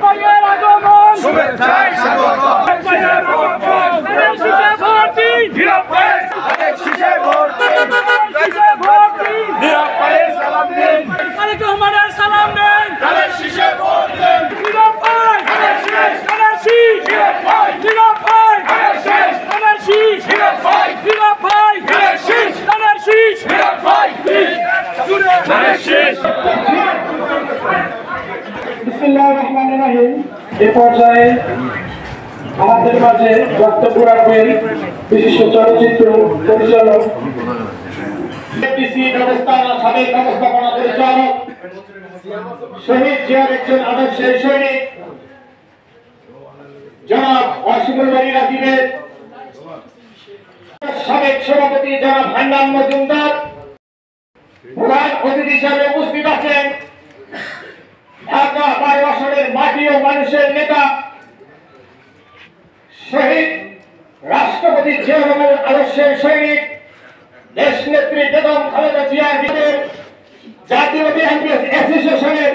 ভাইয়ের আগমন শুভেচ্ছায় স্বাগতম ভাইয়ের আগমন ধানের শীষে ভর্তি নীরব পায়ে ধানের শীষে ভর্তি নীরব পায়ে সালাম দিন তারেক রহমানের সালাম দেন ধানের শীষে ভর্তি নীরব পায়ে ধানের শীষ নীরব পায়ে নীরব পায়ে ধানের শীষ ধানের শীষ নীরব পায়ে নীরব পায়ে ধানের শীষ ধানের শীষ নীরব পায়ে ধানের শীষ। বিসমিল্লাহির রহমানির রহিম। এই পর্যায়ে আমাদের মাঝে বক্তব্য রাখবেন বিশিষ্ট চলচ্চিত্র পরিচালক সাবেক ব্যবস্থাপনা পরিচালক শহীদ জিয়ার একজন আদর্শের সৈনিক জনাব ওয়াসিমুল বারী রাজীবের সাবেক সভাপতি জনাব হান্নান মজুমদার প্রধান অতিথি হিসেবে উপস্থিত আছেন ঢাকা 12 আসনের মাটি ও মানুষের নেতা শহীদ রাষ্ট্রপতি জিয়া রহমানের আদর্শের সৈনিক দেশ নেত্রী বেগম খালেদা জিয়ার জাতীয় বিএনপি অ্যাসোসিয়েশনের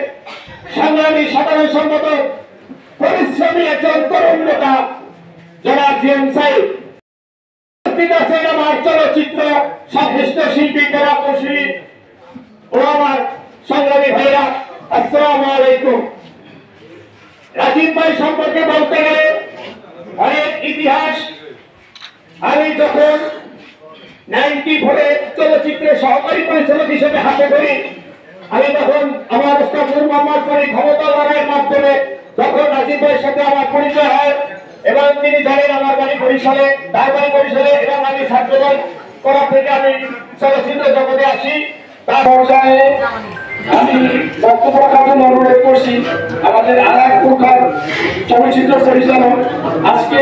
সংগ্রামী সাধারণ সম্পাদক পরিশ্রমী একজন তরুণ নেতা জনাব জিএম সাইদ উপস্থিত আছেন আমার চলচ্চিত্র সংশ্লিষ্ট শিল্পী কলাকুশলী ও আমার সংগ্রামী ভাইরা। আসসালামু আলাইকুম। রাজীব ভাই সম্পর্কে বলতে গেলে অনেক ইতিহাস। আমি যখন 94-এ চলচ্চিত্রে সহকারী পরিচালক হিসেবে হাতে ধরি, আমি তখন আমার ওস্তাদ নূর মোহাম্মদ পরী ক্ষমতা লড়াইয়ের মাধ্যমে তখন রাজীব ভাইয়ের সাথে আমার পরিচয় হয় এবং তিনি জানেন আমার বাড়ি বরিশালে, তার বাড়ি বরিশালে এবং আমি ছাত্রদল করা থেকে আমি চলচ্চিত্র জগতে আসি। তার পর্যায়ে আমি বক্তব্য রাখার জন্য অনুরোধ করছি আমাদের আর এক প্রকার চলচ্চিত্র পরিচালক আজকে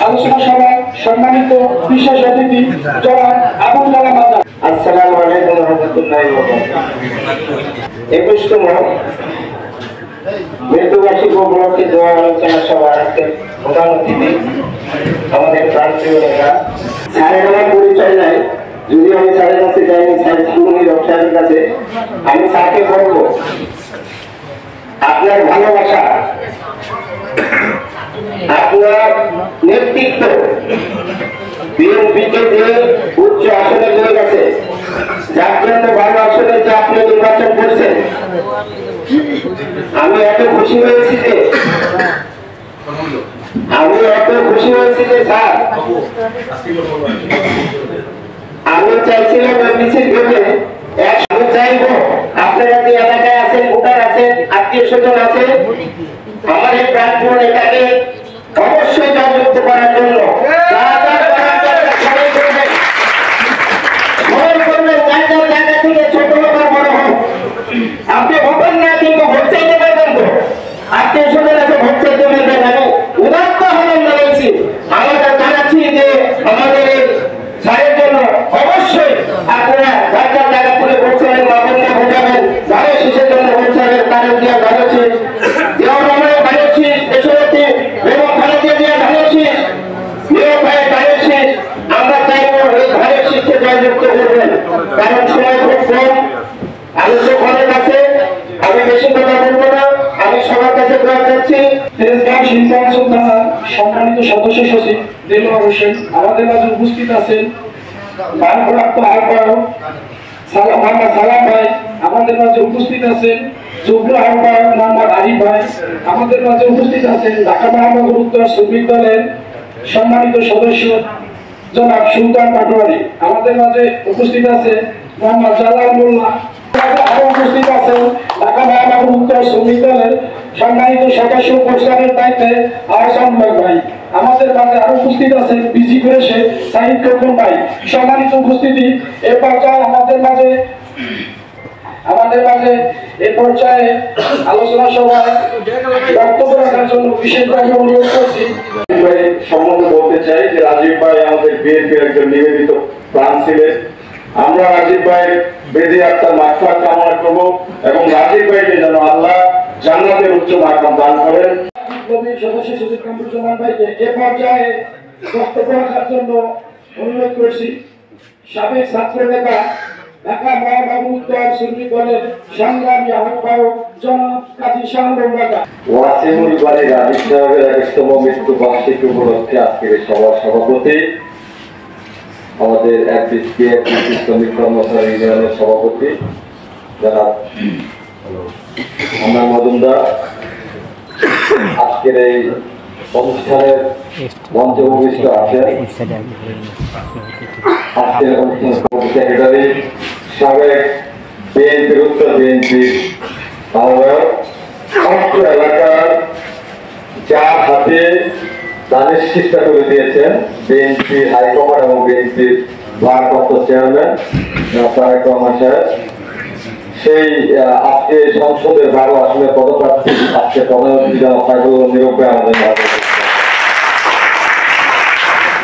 আলোচনা সভায় সম্মানিত বিশেষ অতিথি জনাব আবুল কালাম আজাদ। আসসালামু আলাইকুম ওয়া রাহমাতুল্লাহি ওয়া বারাকাতুহু। 21তম মৃত্যুবার্ষিকী উপলক্ষে দোয়া আলোচনা সভা আজকে প্রধান অতিথি আমাদের প্রান্তীয় নেতা স্যারের আমার পরিচয় নাই, যদি আমি স্যারের কাছে যাইনি, স্যার সুমনি রক্ষার কাছে আমি স্যারকে বলবো আপনার ভালোবাসা, আপনার নেতৃত্ব বিএনপিকে যে উচ্চ আসনে নিয়ে গেছে, যার জন্য ভালো আসনে যে আপনি নির্বাচন করছেন, আমি এত খুশি হয়েছি যে স্যার আমি চাইছিলাম মিছিল ভেবে আমি চাইবো আপনারা যে এলাকায় আছেন, ভোটার আছেন, আত্মীয় স্বজন আছেন, আমার এই প্রাণপূর্ণ নেতাকে অবশ্যই জয়যুক্ত করার জন্য জায়গা থেকে ছোট হোক আর বড় হোক, আপনি ভোটার না কিন্তু ভোট চাইতে পারবেন তো, আত্মীয় স্বজন আছে ভোট চাইতে পারবেন। আমি উদাত্ত আহ্বান জানাচ্ছি, আমরা জানাচ্ছি যে আমাদের স্যারের জন্য অবশ্যই আপনারা জায়গা থেকে ভোট চাইবেন, বাবুরা ভোটাবেন, ধানের শীষের জন্য ভোট চাইবেন, তারেক জিয়া ধানের শীষ, জিয়াউর রহমানের ধানের শীষ, দেশনেত্রী বেগম খালেদা জিয়া ধানের শীষ, নীরব ভাইয়ের ধানের শীষ। আমরা চাইবো এই ধানের শীষকে জয়যুক্ত করবেন, কারণ সময় খুব কম, আলোচক অনেক আছে, আমি বেশি কথা বলবো না, আমি সবার কাছে দোয়া চাচ্ছি। সম্মানিত সদস্য সচিব দেলোয়ার হোসেন আমাদের মাঝে উপস্থিত আছেন, ভারপ্রাপ্ত আহ্বায়ক সালাম ভাই আমাদের মাঝে উপস্থিত আছেন, যুগ্ম আহ্বায়ক মোহাম্মদ আরিফ ভাই আমাদের মাঝে উপস্থিত আছেন, ঢাকা মহানগর উত্তর শ্রমিক দলের সম্মানিত সদস্য জনাব সুলতান পাটোয়ারি আমাদের মাঝে উপস্থিত আছে, মোহাম্মদ জালাল মোল্লা আরো উপস্থিত আছেন, ঢাকা মহানগর উত্তর শ্রমিক দলের সম্মানিত সদস্য প্রচারের দায়িত্বে আহসান ভাই আমাদের মাঝে আরো উপস্থিত আছেন, বিজি প্রেসে সাইদ খোকন ভাই। সম্মানিত উপস্থিতি, এ পর্যায়ে আমাদের মাঝে এই পর্যায়ে আলোচনা সভায় বক্তব্য রাখার জন্য বিশেষভাবে অনুরোধ করছি। সম্বন্ধে বলতে চাই যে রাজীব ভাই আমাদের বিএনপির একজন নিবেদিত প্রাণ ছিলেন। আমরা রাজীব ভাইয়ের বেঁধে আত্মার মাগফিরাত কামনা করব এবং রাজীব ভাইকে যেন আল্লাহ জান্নাতের উচ্চ মাকাম দান করেন। সদস্য সচিব কামরুজ্জামান ভাইকে এ পর্যায়ে বক্তব্য রাখার জন্য অনুরোধ করছি। সাবেক ছাত্র নেতা ঢাকা মহানগর উত্তর সুন্নি দলের সংগ্রামী আহ্বায়ক জনাব কাজী শাহরুখ রাজা। ওয়াসিমুল বাড়ি রাজীব সাহেবের ১০০তম মৃত্যু বার্ষিকী উপলক্ষে আজকের এই সভার সভাপতি আমাদের শ্রমিক কর্মচারী ইউনিয়নের সভাপতি জনাব আন্নান মজুমদার, আজকের এই অনুষ্ঠানের মঞ্চে উপবিষ্ট আছেন আজকের অনুষ্ঠান সেক্রেটারি সাবেক বিএনপির উত্তর বিএনপির আহ্বায়ক সমস্ত এলাকার যার হাতে দানের চেষ্টা করে দিয়েছেন বিএনপি হাইকমান্ড এবং বিএনপির ভারপ্রাপ্ত চেয়ারম্যান তারেক রহমান সাহেব। সেই আজকে সংসদের ১২ আসনের পদপ্রার্থী আজকে প্রধানমন্ত্রী জনাব সাইফুল নীরব ভাই আমাদের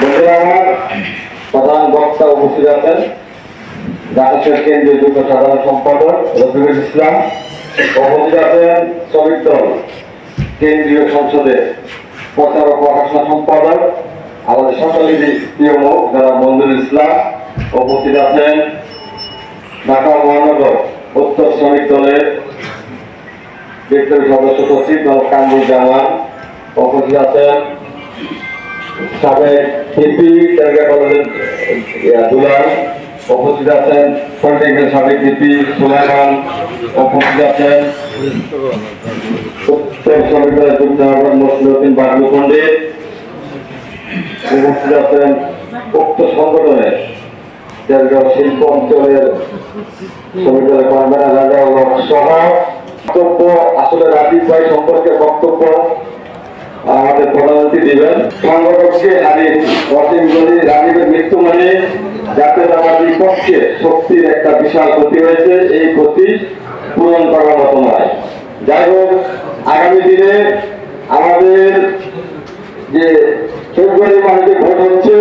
বন্ধুরা, আমার প্রধান বক্তা উপস্থিত আছেন ঢাকা শহর কেন্দ্রীয় যুগ্ম সাধারণ সম্পাদক রফিকুল ইসলাম, উপস্থিত আছেন শ্রমিক দল কেন্দ্রীয় সংসদের প্রচার ও প্রকাশনা সম্পাদক আমাদের সকলের প্রিয় মুখ যারা মঞ্জুরুল ইসলাম, উপস্থিত আছেন ঢাকা মহানগর উত্তর শ্রমিক দলের বিপ্লবী সদস্য সচিব কামরুল জামান, উপস্থিত আছেন সাবেক এমপি কলেজের দুলাল, উপস্থিত আছেন পলিটেকনিক্যাল সাবেক এমপি সুলাইমান, উপস্থিত আছেন উত্তর শ্রমিক দলের যুগ্ম আহ্বায়ক মসলিউদ্দিন বাবলু পণ্ডিত, উপস্থিত আছেন উক্ত সংগঠনের তেজগাঁও শিল্প অঞ্চলের শ্রমিক দলের কনভেনার রাজা সহ বক্তব্য আসলে রাজীব ভাই সম্পর্কে বক্তব্য আমাদের প্রধানমন্ত্রী দিবেন। সংগঠককে রাজীবের মৃত্যু মানে জাতীয়তাবাদী পক্ষে শক্তির একটা বিশাল ক্ষতি হয়েছে, এই ক্ষতি পূরণ করার মতো নয়। যাই হোক, আগামী দিনে আমাদের যে ফেব্রুয়ারি মাসে ভোট হচ্ছে,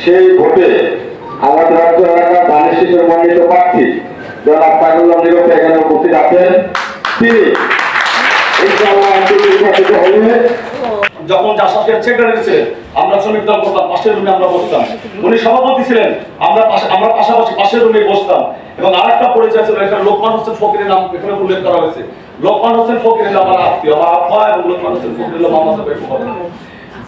সেই ভোটে আমাদের রাজ্য এলাকার ধানের শীষের মনোনীত প্রার্থী জনাব সাইফুল নীরব এখানে উপস্থিত আছেন। তিনি যখন জাসাদের সেক্রেটারি ছিলেন আমরা শ্রমিক দল করতাম, পাশের রুমে আমরা বসতাম, উনি সভাপতি ছিলেন, আমরা পাশাপাশি পাশের রুমে বসতাম। এবং আরেকটা পরিচয় ছিল, এখানে লোকমান হোসেন ফকিরের নাম এখানে উল্লেখ করা হয়েছে। লোকমান হোসেন ফকির আমার আত্মীয়, আমার আব্বা, এবং লোকমান হোসেন ফকির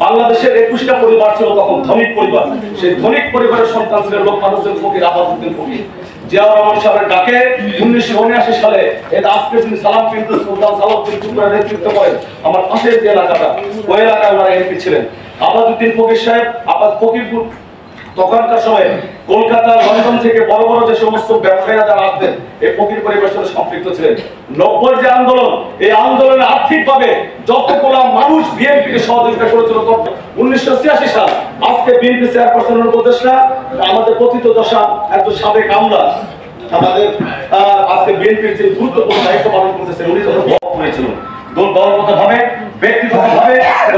বাংলাদেশের ২১টা পরিবার ছিল তখন ধনিক পরিবার, সেই ধনিক পরিবারের সন্তান ছিলেন লোকমান হোসেন ফকির, আব্বাসউদ্দিন ফকির। জিয়াউর রহমান সাহেবের ডাকে ১৯৭৯ সালে এটা আজকে তিনি সালাম কিন্তু সুলতান সালাউদ্দিন টুকরা নেতৃত্ব করেন আমার পাশের যে এলাকাটা, ওই এলাকায় ওনারা এমপি ছিলেন। আব্বাসউদ্দিন ফকির সাহেব, আব্বাস ফকিরপুর তখনকার সময় কলকাতা লন্ডন থেকে বড় বড় যে সমস্ত ব্যবসায়ীরা যারা আসতেন এই ফকির পরিবারের সাথে সম্পৃক্ত ছিলেন। ৯০ যে আন্দোলন, এই আন্দোলনে আর্থিকভাবে যতগুলো মানুষ বিএনপিকে সহযোগিতা করেছিল ১৯৮৬ সাল, আজকে বিএনপি চেয়ারপারসনের উপদেষ্টা আমাদের কথিত দশা একজন সাবেক আমলা আমাদের আজকে বিএনপির যে গুরুত্বপূর্ণ দায়িত্ব পালন করতেছেন, উনি যখন করেছিলেন দলগতভাবে ব্যক্তিগতভাবে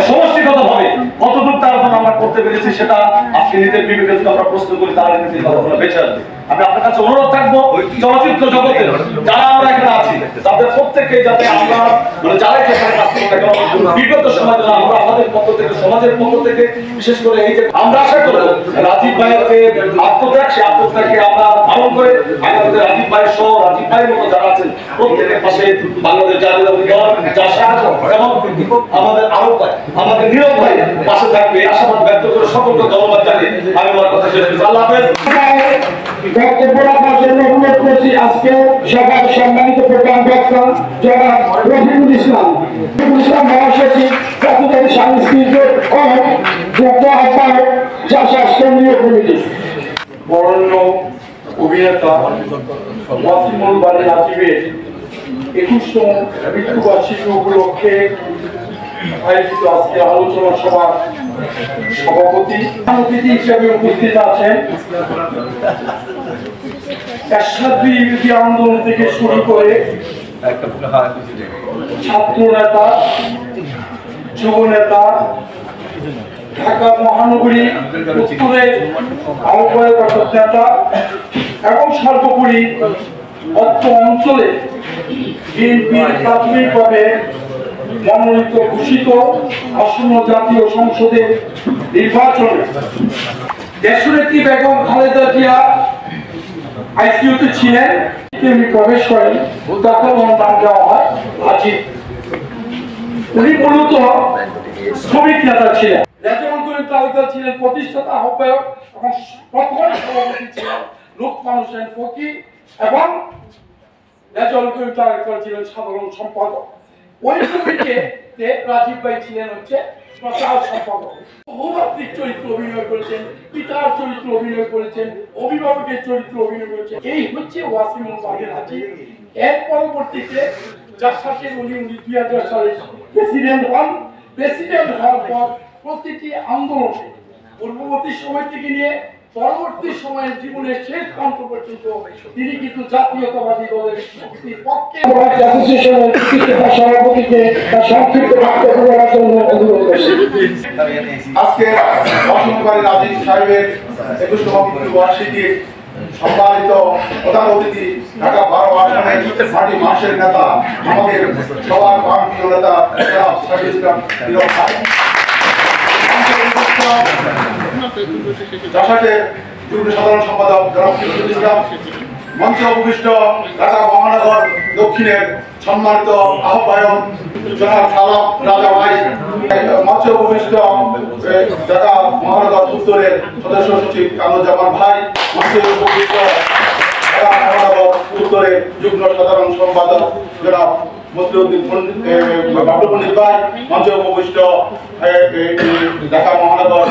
সমষ্টিগতভাবে কতটুকু তার জন্য আমরা করতে পেরেছি সেটা আজকে নিজের বিবেকে যদি আমরা প্রশ্ন করি তাহলে কিন্তু কথাগুলো বেঁচে আসবে। আমি আপনার কাছে অনুরোধ থাকবো, চলচ্চিত্র জগতে যারা আমরা এখানে আছি তাদের প্রত্যেককে যাতে আমরা যারা এখানে কাজ করতে বিগত সময় আমরা আমাদের পক্ষ থেকে সমাজের পক্ষ থেকে বিশেষ করে এই যে আমরা আশা করবো রাজীব ভাইয়ের যে আত্মত্যাগ, সেই আত্মত্যাগকে আমরা পালন করে আমাদের রাজীব ভাইয়ের সহ রাজীব ভাইয়ের মতো যারা আছেন প্রত্যেকের পাশে বাংলাদেশ জাতীয়তাবাদী দল এবং আমাদের আরো ভাই আমাদের নীরব ভাই পাশে থাকবে আশাবাদ ব্যক্ত করে সকলকে ধন্যবাদ জানিয়ে আমি আমার কথা শেষ করছি। আল্লাহ হাফেজ। বক্তব্য রাখার জন্য অনুরোধ করছি আজকে সভার সম্মানিত প্রধান বক্তা জনাব রফিকুল ইসলাম মহাসচিব জাতীয় সাংস্কৃতিক ও যুগ্ম আহ্বায়ক জাসাস কেন্দ্রীয় কমিটি। বরেণ্য অভিনেতা ওয়াসিমুল বাড়ি রাজীবের ২১তম মৃত্যুবার্ষিকী উপলক্ষে আয়োজিত আজকে আলোচনা সভার সভাপতি অতিথি হিসেবে উপস্থিত আছেন এরশাদ বিরোধী আন্দোলন থেকে শুরু করে ছাত্র নেতা, যুব নেতা, ঢাকা মহানগরী উত্তরের আহ্বায়ক নেতা এবং সর্বোপরি অত্র অঞ্চলে বিএনপির প্রাথমিকভাবে মনোনীত ঘোষিত আসন্ন জাতীয় সংসদের নির্বাচনে দেশনেত্রী বেগম খালেদা জিয়া আইসিইউতে ছিলেন, তিনি প্রবেশ করেন, তখন ওনার নাম দেওয়া হয় রাজীব। উনি মূলত শ্রমিক নেতা ছিলেন। রেজাউল করিম তালুকদার ছিলেন প্রতিষ্ঠাতা আহ্বায়ক এবং প্রথম সভাপতি ছিলেন লোকমান হোসেন ফকির এবং রেজাউল করিম তালুকদার ছিলেন সাধারণ সম্পাদক। ওই কমিটিতে রাজীব ভাই ছিলেন হচ্ছে প্রচার সম্পাদক। বহুমাত্রিক চরিত্র অভিনয় করেছেন, পিতার চরিত্র অভিনয় করেছেন, অভিভাবকের চরিত্র অভিনয় করেছেন। এই হচ্ছে ওয়াসিমুল বাগের রাজীব। এর পরবর্তীতে যার সাথে উনি 2000 সালে প্রেসিডেন্ট হন। প্রেসিডেন্ট হওয়ার পর প্রতিটি আন্দোলনে পূর্ববর্তী সময় থেকে নিয়ে পরবর্তী সময়ের জীবনের শেষ প্রান্ত পর্যন্ত তিনি কিন্তু জাতীয়তাবাদী দলের শক্তির পক্ষে অ্যাসোসিয়েশনের সভাপতিকে তার সংক্ষিপ্ত বক্তব্য দেওয়ার জন্য অনুরোধ করছি। আজকে অসংখ্য রাজীব সাহেবের 21তম মৃত্যুবার্ষিকীর সম্মানিত প্রধান অতিথি ঢাকা 12 আসনের পার্টি মাসের নেতা আমাদের সবার প্রান্তীয় নেতা জনাব সাইফুল ইসলাম নীরব ভাই, জাসাদের যুগ্ম সাধারণ সম্পাদক জনাব সাইফুল ইসলাম, মঞ্চে উপবিষ্ট ঢাকা মহানগর দক্ষিণের সম্মানিত আহ্বায়ক জনাব সালাম রাজা ভাই, মঞ্চে উপবিষ্ট ঢাকা মহানগর উত্তরের সদস্য সচিব কামরুজ্জামান ভাই, মঞ্চে উপবিষ্ট ঢাকা মহানগর উত্তরের যুগ্ম সাধারণ সম্পাদক জনাব মসলিউদ্দিন বাবলু পণ্ডিত ভাই, মঞ্চে উপবিষ্ট ঢাকা মহানগর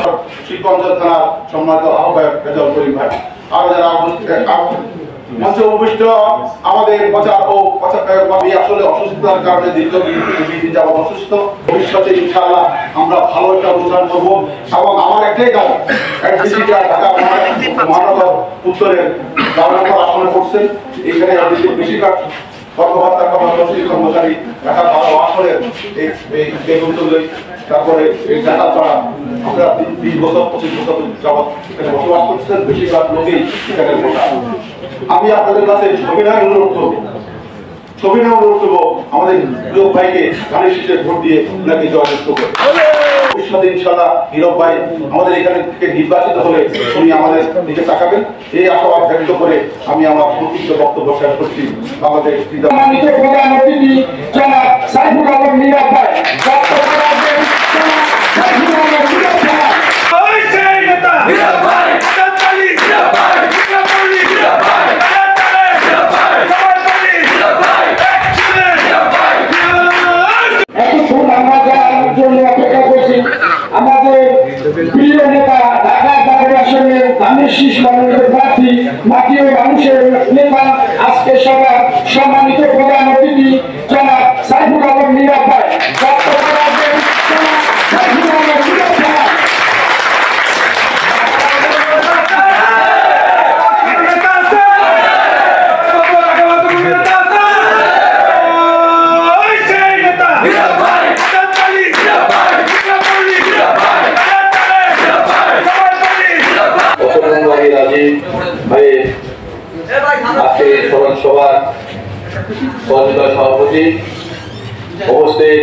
শিল্পাঞ্চল থানার সম্মানিত আহ্বায়ক রেজাউল করিম ভাই, আরো যারা মঞ্চে উপবিষ্ট আমাদের প্রচার ও আমি আসলে অসুস্থতার কারণে দীর্ঘদিন যাবত অসুস্থ। ভবিষ্যতে ইনশাআল্লাহ আমরা ভালো একটা অনুষ্ঠান করবো এবং আমার একটাই দাবি, ঢাকা মহানগর উত্তরের 12 নম্বর আসনে করছেন, এখানে বেশিরভাগ কর্মকর্তা কর্মচারী ঢাকা 12 আসনের এই বেগুনতলী, তারপরে এই ঢাকা পাড়া, আমরা 20 বছর 25 বছর যাবত এখানে বসবাস করছেন, বেশিরভাগ লোকেই এখানে ভোটা। আমি আপনাদের কাছে ছবিনায় অনুরোধ করবো, আমাদের প্রিয় ভাইকে ধানের শীতে ভোট দিয়ে ওনাকে জয়যুক্ত করবে। ভবিষ্যতে ইনশাআল্লাহ নীরব ভাই আমাদের এখানে থেকে নির্বাচিত হলে উনি আমাদের দিকে তাকাবেন, এই আশাবাদ ব্যক্ত করে আমি আমার সংক্ষিপ্ত বক্তব্য শেষ করছি। আমাদের প্রধান অতিথি জনাব সাইফুল আলম নীরব ভাই আমাদের প্রিয় নেতা ঢাকা 12 আসনের ধানের শীষ মনোনীত প্রার্থী মাটির মানুষের নেতা আজকে সবার সম্মানিত প্রধান অতিথি জনাব সাইফুল আলম নীরব ভাই বক্তব্য রাখবেন। সাইফুল আলম নীরব ভাই আজকে স্মরণ সভার সভাপতি উপস্থিত,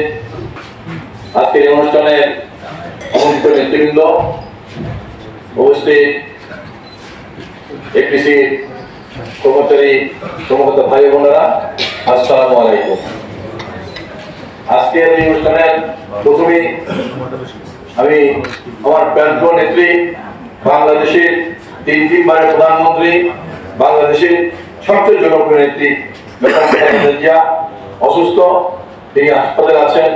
আজকের অনুষ্ঠানের আমন্ত্রিত নেতৃবৃন্দ উপস্থিত, এপিসি কর্মচারী সমস্ত ভাই বোনেরা, আসসালামু আলাইকুম। আজকের এই অনুষ্ঠানের প্রথমে আমি আমার প্রান্তীয় নেত্রী, বাংলাদেশের 3 প্রধানমন্ত্রী, বাংলাদেশের সবচেয়ে জনপ্রিয় নেত্রী অসুস্থ, তিনি হাসপাতালে আছেন,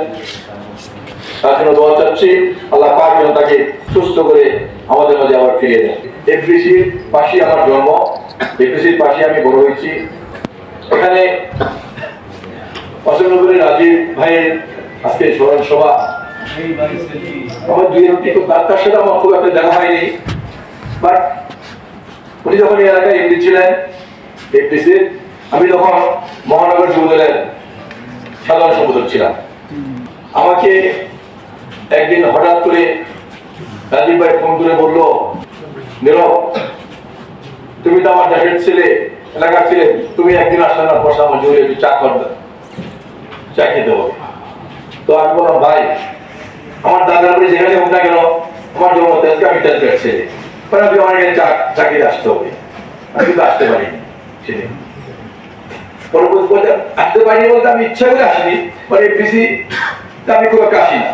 তার জন্য দোয়া চাচ্ছি, আল্লাহ পাক যেন তাকে সুস্থ করে আমাদের মাঝে আবার ফিরিয়ে দেন। এফডিসির পাশে আমার জন্ম, এফডিসির পাশে আমি বড় হয়েছি। এখানে অসংখ্য রাজীব ভাইয়ের আজকে স্মরণ সভা, আমার তার সাথে আমার খুব একটা দেখা হয়নি, বাট উনি যখন এই এলাকায় এমপি ছিলেন এফডিসির, আমি তখন মহানগর যুবদলের সাধারণ সম্পাদক ছিলাম। আমাকে একদিন হঠাৎ করে রাজীব ভাই ফোন করে বললো, নীরব তুমি তো আমার দেশের ছেলে, এলাকার ছেলে, তুমি একদিন আসলে না বসা আমার জোরে চা করবে, চা খেতে হবে। তো আমি বললাম ভাই আমার দাদার বাড়ি যেখানে হোক না কেন আমার জন্ম তেজকে আমি তেজকে ছেলে, আমার এখানে চাকরি আসতে হবে, আমি কিন্তু আসতে পারিনি। চিনি। পরবর্তী বলতে আসতে পারিনি বলতে আমি ইচ্ছা করে আসিনি, মানে এফডিসি আমি খুব একটা আসি না।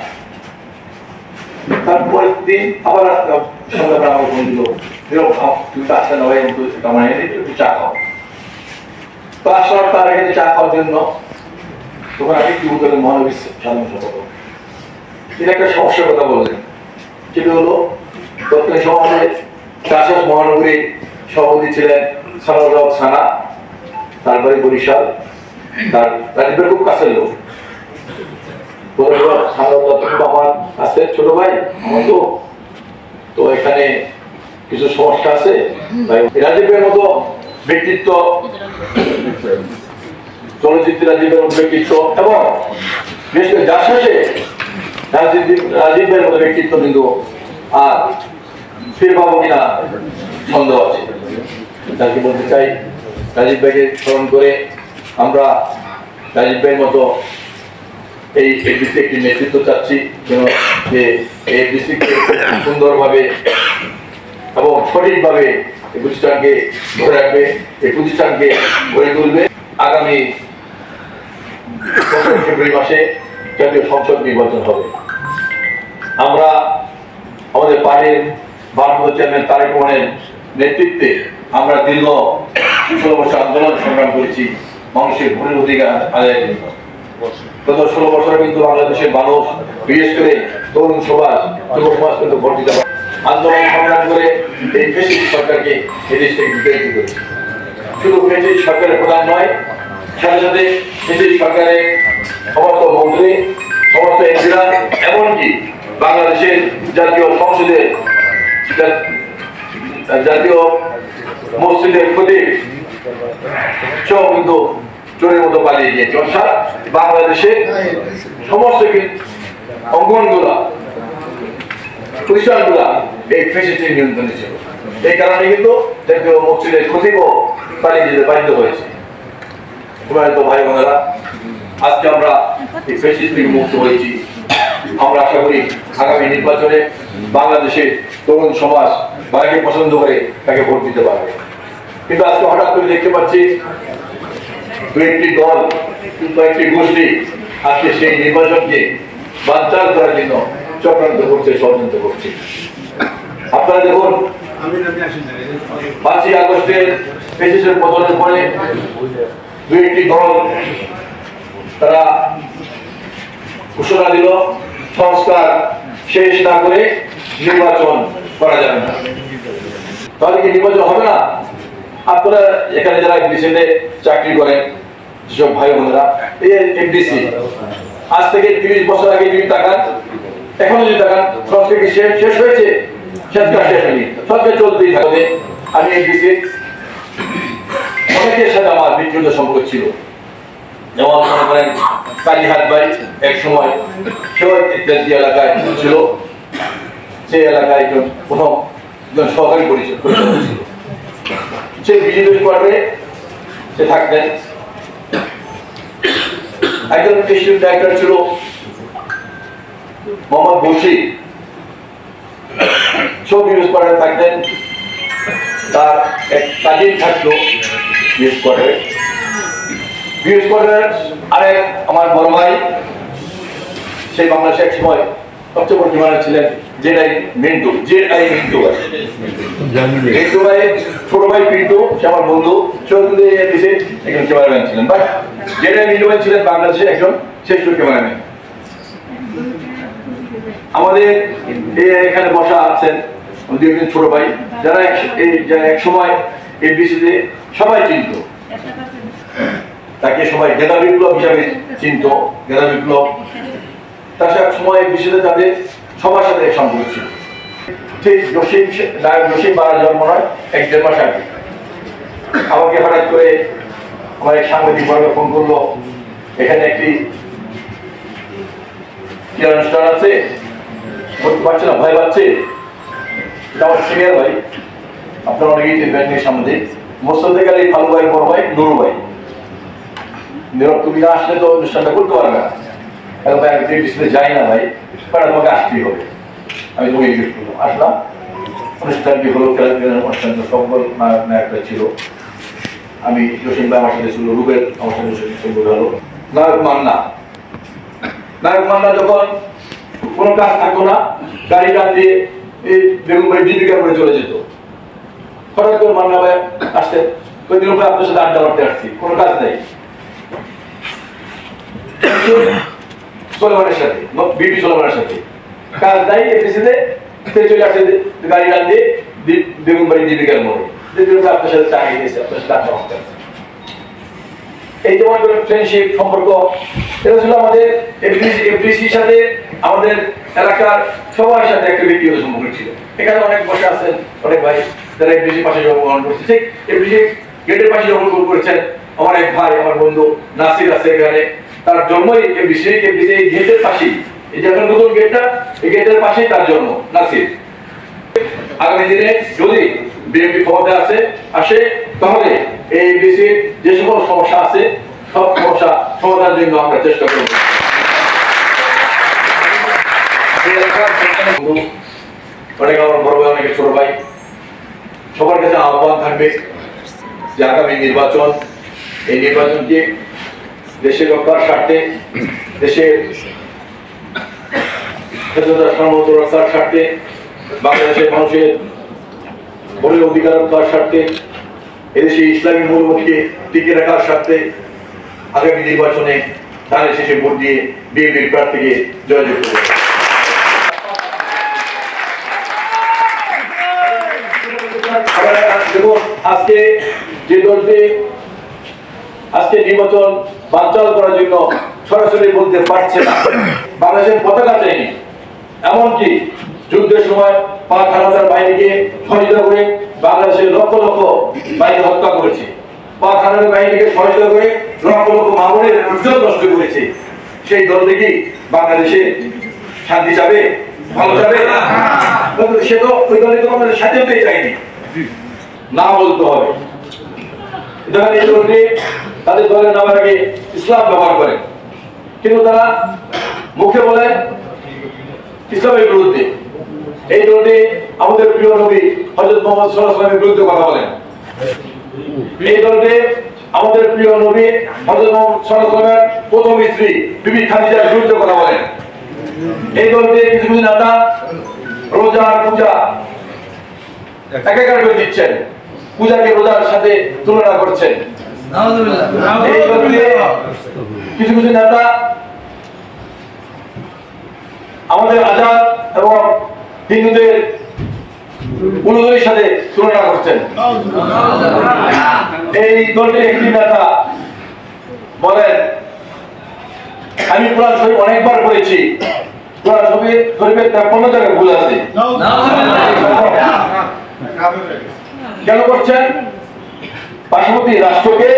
তারপরের দিন আবার সন্ধ্যাবেলা আমার ফোন দিল, তুমি তো আসতে না ভাই, আমার একটু চা খাও। তো আসলাম তার আগে চা খাওয়ার জন্য, তখন আগে কি বলতে মহানবী সাধারণ সম্পাদক তিনি একটা সমস্যার কথা বললেন, সেটা হলো তৎকালীন সমাজে চাষাস মহানগরীর সভাপতি ছিলেন সালাউদ্দিন সানা, তারপরে বরিশাল, তার রাজীবের খুব কাছের লোক। আমার আছে ছোট ভাই, আমার তো এখানে কিছু সমস্যা আছে, রাজীবের মতো ব্যক্তিত্ব, চলচ্চিত্র রাজীবের মতো ব্যক্তিত্ব এবং বিশেষ করে যার শেষে রাজীবের মতো ব্যক্তিত্ব কিন্তু আর ফিরে পাবো কিনা সন্দেহ আছে। তাকে বলতে চাই, রাজীব ভাইকে স্মরণ করে আমরা রাজীব ভাইয়ের মতো এই এফডিসি একটি নেতৃত্ব চাচ্ছি, যেন যে এই এফডিসিকে সুন্দরভাবে এবং সঠিকভাবে এই প্রতিষ্ঠানকে ধরে রাখবে, এই প্রতিষ্ঠানকে গড়ে তুলবে। আগামী ফেব্রুয়ারি মাসে জাতীয় সংসদ নির্বাচন হবে। আমরা আমাদের পার্টির ভারপ্রাপ্ত চেয়ারম্যান তারেক রহমানের নেতৃত্বে আমরা দীর্ঘ 16 বছর আন্দোলন সংগ্রাম করেছি মানুষের ভোটের অধিকার আদায়ের জন্য। গত 16 বছর কিন্তু বাংলাদেশের মানুষ, বিশেষ করে তরুণ সমাজ, যুব সমাজ কিন্তু ভোট দিতে পারে। আন্দোলন সংগ্রাম করে এই ফ্যাসিস্ট সরকারকে এই দেশ থেকে বিতাড়িত করেছে। শুধু ফ্যাসিস্ট সরকারের প্রধান নয়, সাথে সাথে ফ্যাসিস্ট সরকারের সমস্ত মন্ত্রী, সমস্ত এমপিরা, এমনকি বাংলাদেশের জাতীয় সংসদের জাতীয় মসজিদের খতিব সব কিন্তু চোরের মতো পালিয়ে গিয়েছে। অর্থাৎ বাংলাদেশের সমস্ত অঙ্গনগুলা, প্রতিষ্ঠানগুলা এই ফ্যাসিস্টের নিয়ন্ত্রণে ছিল। এই কারণে কিন্তু জাতীয় মসজিদের খতিবও পালিয়ে যেতে বাধ্য হয়েছে। তো ভাই বোনেরা, আজকে আমরা এই ফ্যাসিস্ট থেকে মুক্ত হয়েছি। আমরা আশা করি আগামী নির্বাচনে বাংলাদেশের তরুণ সমাজ যাকে পছন্দ করে তাকে ভোট দিতে পারবে। কিন্তু আজকে হঠাৎ করে দেখতে পাচ্ছি একটি দল, একটি গোষ্ঠী আজকে সেই নির্বাচনকে বানচাল করার জন্য চক্রান্ত করছে, ষড়যন্ত্র করছে। আপনারা দেখুন, 5ই আগস্টের ফ্যাসিস্টের পতনের পরে একটি দল তারা ঘোষণা দিল সংস্কার শেষ না করে নির্বাচন করা যাবে না। তাহলে কি নির্বাচন হবে না? আপনারা এখানে যারা এফডিসিতে চাকরি করেন, যেসব ভাই বোনেরা, এই এফডিসি আজ থেকে 30 বছর আগে যদি তাকান, এখনো যদি তাকান, সংস্কার কি শেষ হয়েছে? সংস্কার শেষ হয়নি, সংস্কার চলতেই থাকবে। আমি এফডিসি অনেকের সাথে আমার ব্যক্তিগত সম্পর্ক ছিল, যেমন মনে করেন কালীহাট ভাই এক সময় ইত্যাদি এলাকায় ছিল, সেই এলাকায় একজন প্রথম সহকারী পরিচয় ছিল, সে বিজেপি কোয়ার্টারে সে থাকতেন। একজন ডিস্ট্রিক্ট ডাইরেক্টর ছিল মোহাম্মদ বশির, সব বিজেপি কোয়ার্টারে থাকতেন। তার এক কাজিন থাকতো বিএস কোয়ার্টারে। বিএস কোয়ার্টারের আরেক আমার বড় ভাই, সেই বাংলাদেশে এক সময় সবচেয়ে বড় ডিমান্ড ছিলেন জেআই মিন্টু। মিন্টু ভাই ছোট ভাই পিন্টু, সে আমার বন্ধু, সেও কিন্তু দেশে একজন ক্যামেরাম্যান ছিলেন। বাট জেআই মিন্টু ভাই ছিলেন বাংলাদেশে একজন শ্রেষ্ঠ ক্যামেরাম্যান। আমাদের এখানে বসা আছেন দুইজন ছোট ভাই, যারা এক সময় এফডিসিতে সবাই চিনত, তাকে সবাই গেদা বিপ্লব হিসাবে চিনত। গেদা বিপ্লব তার এক সময় এফডিসিতে তাদের সবার সাথে সম্পর্ক ছিল। ঠিক জসিম মারা জন্ম হয় 1-1.5 মাস আগে। আমাকে হঠাৎ করে আমার এক সাংবাদিক বর্গ ফোন করলো, এখানে একটি ক্রীড়া অনুষ্ঠান আছে, বলতে পারছে না, ভয় পাচ্ছে। আমার সিনিয়র ভাই, আপনারা অনেকেই ব্যাংকের সামনে মোসাদ্দেক আলী ফালু ভাই বড় ভাই নুরু ভাই। তুমি না আসলে তো অনুষ্ঠানটা করতে পারবে না। যাই না ভাই, তোমাকে আসতেই হবে। আমি তোমাকে ইনভাইট করলাম, আসলাম। অনুষ্ঠানটি হলো অনুষ্ঠান সকল নায়করা ছিল। আমি জসিম ভাই আমার সাথে ছিল, রুবেল আমার সাথে শুনবো হলো। নায়ক মান্না যখন কোনো কাজ থাকতো না, গাড়ি টান দিয়ে এই বেগম বাড়ি দীপিকার করে চলে যেত। হঠাৎ করে মান্না ভাই আসতে কয়েকদিন ভাই আপনার সাথে আড্ডা মারতে আসছি, কোনো কাজ নেই। সোলেমানের সাথে, বিপি সোলেমানের সাথে কাজ নাই, এফডিসিতে চলে আসছে গাড়ি টান দিয়ে বেগম বাড়ি দীপিকার মোড়ে। আপনার সাথে চা গিয়েছে, আপনার সাথে আড্ডা মারতে আসছে। এই যেমন ফ্রেন্ডশিপ সম্পর্ক, এটা ছিল আমাদের এফডিসির সাথে আমাদের এলাকার সবার সাথে একটা ব্যক্তিগত সম্পর্ক ছিল। এখানে অনেক বসে আছেন অনেক ভাই যারা এফডিসির পাশে জন্মগ্রহণ করছে, ঠিক এফডিসি গেটের পাশে জন্মগ্রহণ করেছেন। আমার এক ভাই, আমার বন্ধু নাসির আছে এখানে, তার জন্মই এফডিসি গেটের পাশেই, এই যে এখন নতুন গেটটা, এই গেটের পাশেই তার জন্ম নাসির। আগামী দিনে যদি বিএনপি ক্ষমতায় আসে তাহলে এই এফডিসির যে সকল সমস্যা আছে সব সমস্যা সমাধানের জন্য আমরা চেষ্টা করব। অনেক আমার বড় ভাই, অনেকে ছোট ভাই, সবার কাছে আহ্বান থাকবে যে আগামী নির্বাচন, এই নির্বাচনকে দেশের রক্ষার স্বার্থে, দেশের সার্বভৌমত্ব রক্ষার স্বার্থে, বাংলাদেশের মানুষের ভোটের অধিকার রক্ষার স্বার্থে, এদেশে ইসলামী মূল্যবোধকে টিকে রাখার স্বার্থে আগামী নির্বাচনে ধানের শেষে ভোট দিয়ে বিএনপির প্রার্থীকে জয়যুক্ত করবে। দেখুন, আজকে যে দলটি আজকে নির্বাচন বানচাল করার জন্য সরাসরি বলতে পারছে না, বাংলাদেশের পতাকা চাইনি, এমনকি যুদ্ধের সময় পাক হানাদার বাহিনীকে সহযোগিতা করে বাংলাদেশের লক্ষ লক্ষ বাহিনী হত্যা করেছে, পাক হানাদার বাহিনীকে সহযোগিতা করে লক্ষ লক্ষ মামুনের উজ্জ্বল নষ্ট করেছে। সেই দল থেকে বাংলাদেশে শান্তি চাবে, ভালো চাবে, সে তো ওই দলের তো আমাদের সাথে হতেই চায়নি, না বলতে হবে। এই দলটি তাদের দলের নামের আগে ইসলাম ব্যবহার করে, কিন্তু তারা মুখে বলেন ইসলামের বিরুদ্ধে। এই দলটি আমাদের প্রিয় নবী হযরত মুহাম্মদ সাল্লাল্লাহু আলাইহি ওয়াসাল্লামের বিরুদ্ধে কথা বলেন। এই দলটি আমাদের প্রিয় নবী হযরত মুহাম্মদ সাল্লাল্লাহু আলাইহি ওয়াসাল্লামের প্রথম স্ত্রী বিবি খাদিজার বিরুদ্ধে কথা বলেন। এই দলটি কিছু কিছু নেতা রোজা পূজা একাকার করে দিচ্ছেন, পূজাকে রোজার সাথে তুলনা করছেন। এই দলটি কিছু কিছু নেতা আমাদের আজাদ এবং হিন্দুদের উলুদের সাথে তুলনা করছেন। এই দলটির একটি নেতা বলেন, আমি কোরআন শরীফ অনেকবার পড়েছি, কোরআন শরীফের 53 জায়গায় ভুল আছে। কেন করছেন? পার্শ্ববর্তী রাষ্ট্রকে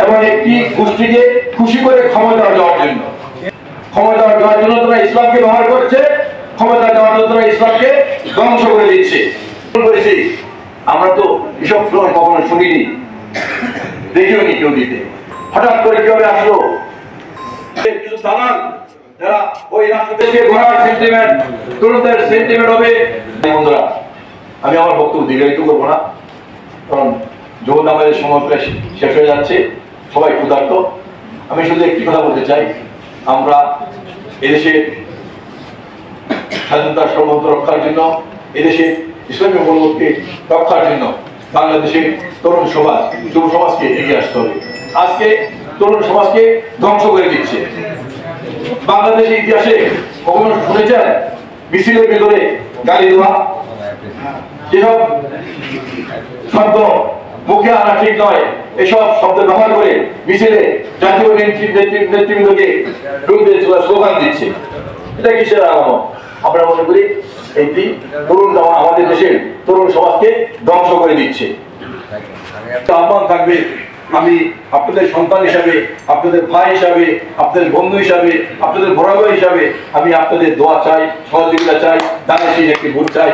এবং একটি গোষ্ঠীকে খুশি করে ক্ষমতা দেওয়ার জন্য, ক্ষমতা দেওয়ার জন্য তারা ইসলামকে ব্যবহার করছে, ক্ষমতা দেওয়ার জন্য তারা ইসলামকে ধ্বংস করে দিচ্ছে। আমরা তো এসব ফ্লোর কখনো শুনিনি, দেখিও নি কেউ দিতে। হঠাৎ করে কিভাবে আসলো কিছু দালাল যারা ওই রাষ্ট্রকে ঘোরার সেন্টিমেন্ট, তরুণদের সেন্টিমেন্ট হবে। বন্ধুরা, আমি আমার বক্তব্য দীর্ঘায়িত করবো না, কারণ যখন আমাদের সময় প্রায় শেষ হয়ে যাচ্ছে, সবাই ক্ষুধার্ত। আমি শুধু একটি কথা বলতে চাই, আমরা এদেশের স্বাধীনতার সার্বভৌমত্ব রক্ষার জন্য, এদেশের ইসলামী মূল্যবোধকে রক্ষার জন্য বাংলাদেশের তরুণ সমাজ, যুব সমাজকে এগিয়ে আসতে হবে। আজকে তরুণ সমাজকে ধ্বংস করে দিচ্ছে। বাংলাদেশের ইতিহাসে কখনো শুনেছেন মিছিলের ভিতরে গালি দেওয়া? যেসব শব্দ মুখে আনা ঠিক নয়, এসব শব্দ ব্যবহার করে মিছিলে জাতীয় নেতৃবৃন্দকে বিরুদ্ধে স্লোগান দিচ্ছে। এটা কিসের আলামত? আমরা মনে করি একটি তরুণ আমাদের দেশের তরুণ সমাজকে ধ্বংস করে দিচ্ছে। আহ্বান থাকবে, আমি আপনাদের সন্তান হিসাবে, আপনাদের ভাই হিসাবে, আপনাদের বন্ধু হিসাবে, আপনাদের বড় ভাই হিসাবে আমি আপনাদের দোয়া চাই, সহযোগিতা চাই, দানের সেই একটি ভোট চাই।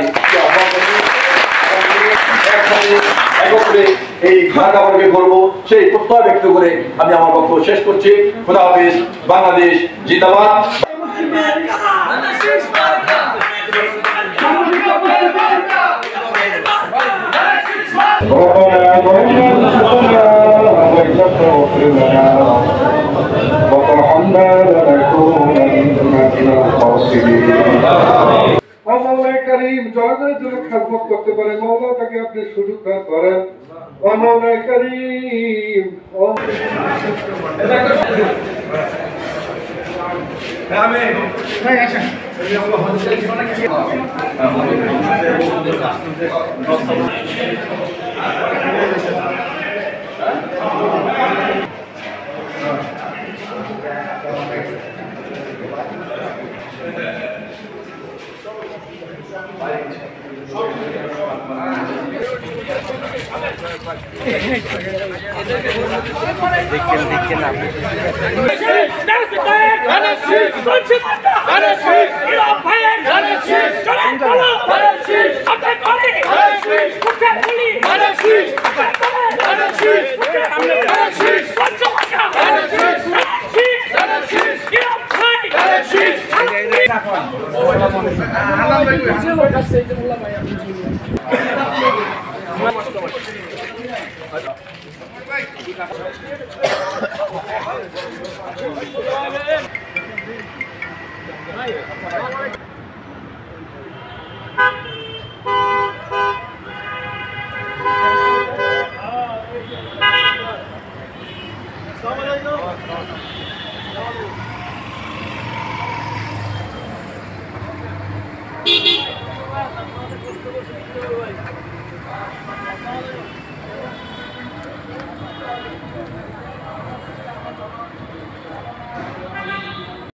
একত্রে এই ঢাকাকে করবো সেই প্রত্যয় ব্যক্ত করে আমি আমার বক্তব্য শেষ করছি। খোদা হাফেজ। বাংলাদেশ জিন্দাবাদ। Oh, وليس تغفر لنا وترحمنا لنكونن من الخاسرين মৌলা করিম জনগণের জন্য খেদমত করতে পারে মৌলা তাকে আপনি সুযোগ দান করেন ও মৌলা করিম